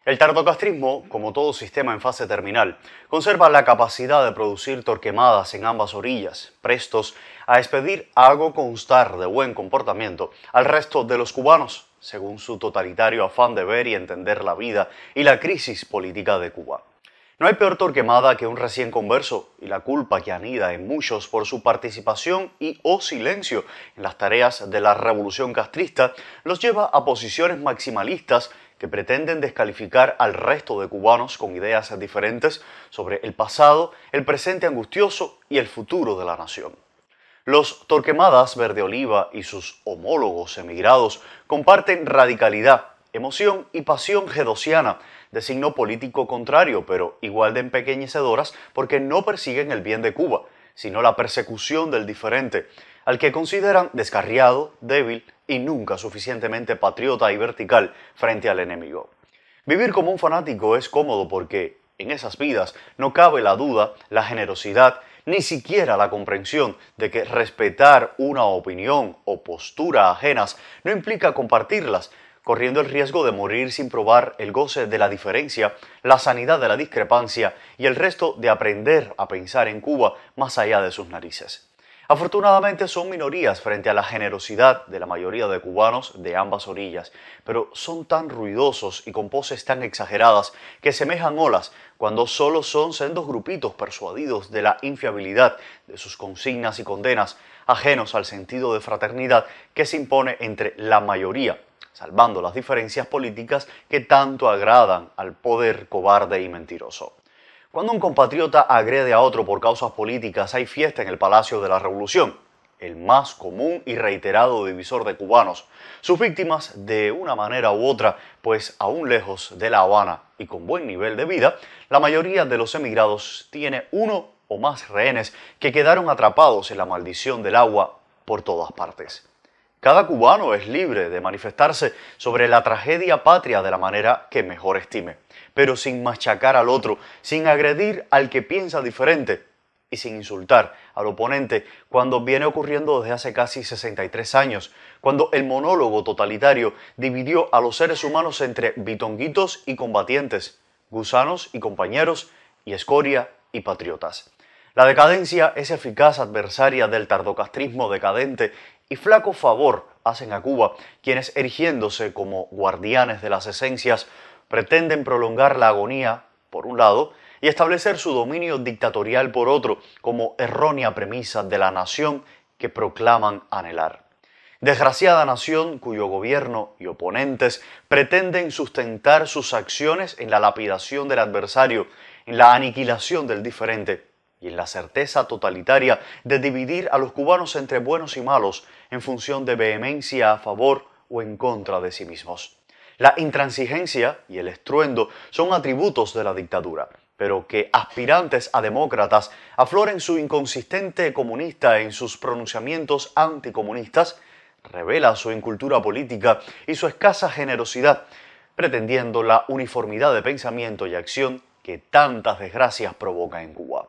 El tardocastrismo, como todo sistema en fase terminal, conserva la capacidad de producir torquemadas en ambas orillas, prestos a expedir hago constar de buen comportamiento al resto de los cubanos, según su totalitario afán de ver y entender la vida y la crisis política de Cuba. No hay peor torquemada que un recién converso y la culpa que anida en muchos por su participación y o silencio en las tareas de la revolución castrista los lleva a posiciones maximalistas que pretenden descalificar al resto de cubanos con ideas diferentes sobre el pasado, el presente angustioso y el futuro de la nación. Los Torquemadas Verde Oliva y sus homólogos emigrados comparten radicalidad, emoción y pasión gedosiana, de signo político contrario, pero igual de empequeñecedoras porque no persiguen el bien de Cuba, sino la persecución del diferente, al que consideran descarriado, débil y nunca suficientemente patriota y vertical frente al enemigo. Vivir como un fanático es cómodo porque en esas vidas no cabe la duda, la generosidad, ni siquiera la comprensión de que respetar una opinión o postura ajenas no implica compartirlas, corriendo el riesgo de morir sin probar el goce de la diferencia, la sanidad de la discrepancia y el resto de aprender a pensar en Cuba más allá de sus narices. Afortunadamente son minorías frente a la generosidad de la mayoría de cubanos de ambas orillas, pero son tan ruidosos y con poses tan exageradas que semejan olas cuando solo son sendos grupitos persuadidos de la infiabilidad de sus consignas y condenas, ajenos al sentido de fraternidad que se impone entre la mayoría, salvando las diferencias políticas que tanto agradan al poder cobarde y mentiroso. Cuando un compatriota agrede a otro por causas políticas, hay fiesta en el Palacio de la Revolución, el más común y reiterado divisor de cubanos. Sus víctimas, de una manera u otra, pues aún lejos de La Habana y con buen nivel de vida, la mayoría de los emigrados tiene uno o más rehenes que quedaron atrapados en la maldición del agua por todas partes. Cada cubano es libre de manifestarse sobre la tragedia patria de la manera que mejor estime, pero sin machacar al otro, sin agredir al que piensa diferente y sin insultar al oponente cuando viene ocurriendo desde hace casi 63 años, cuando el monólogo totalitario dividió a los seres humanos entre bitonguitos y combatientes, gusanos y compañeros, y escoria y patriotas. La decadencia es eficaz adversaria del tardocastrismo decadente y flaco favor hacen a Cuba quienes, erigiéndose como guardianes de las esencias, pretenden prolongar la agonía, por un lado, y establecer su dominio dictatorial por otro, como errónea premisa de la nación que proclaman anhelar. Desgraciada nación cuyo gobierno y oponentes pretenden sustentar sus acciones en la lapidación del adversario, en la aniquilación del diferente, y en la certeza totalitaria de dividir a los cubanos entre buenos y malos en función de vehemencia a favor o en contra de sí mismos. La intransigencia y el estruendo son atributos de la dictadura, pero que aspirantes a demócratas afloren su inconsistente comunista en sus pronunciamientos anticomunistas revela su incultura política y su escasa generosidad, pretendiendo la uniformidad de pensamiento y acción que tantas desgracias provoca en Cuba.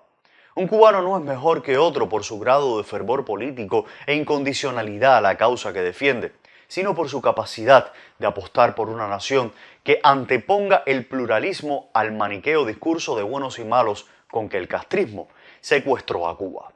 Un cubano no es mejor que otro por su grado de fervor político e incondicionalidad a la causa que defiende, sino por su capacidad de apostar por una nación que anteponga el pluralismo al maniqueo discurso de buenos y malos con que el castrismo secuestró a Cuba.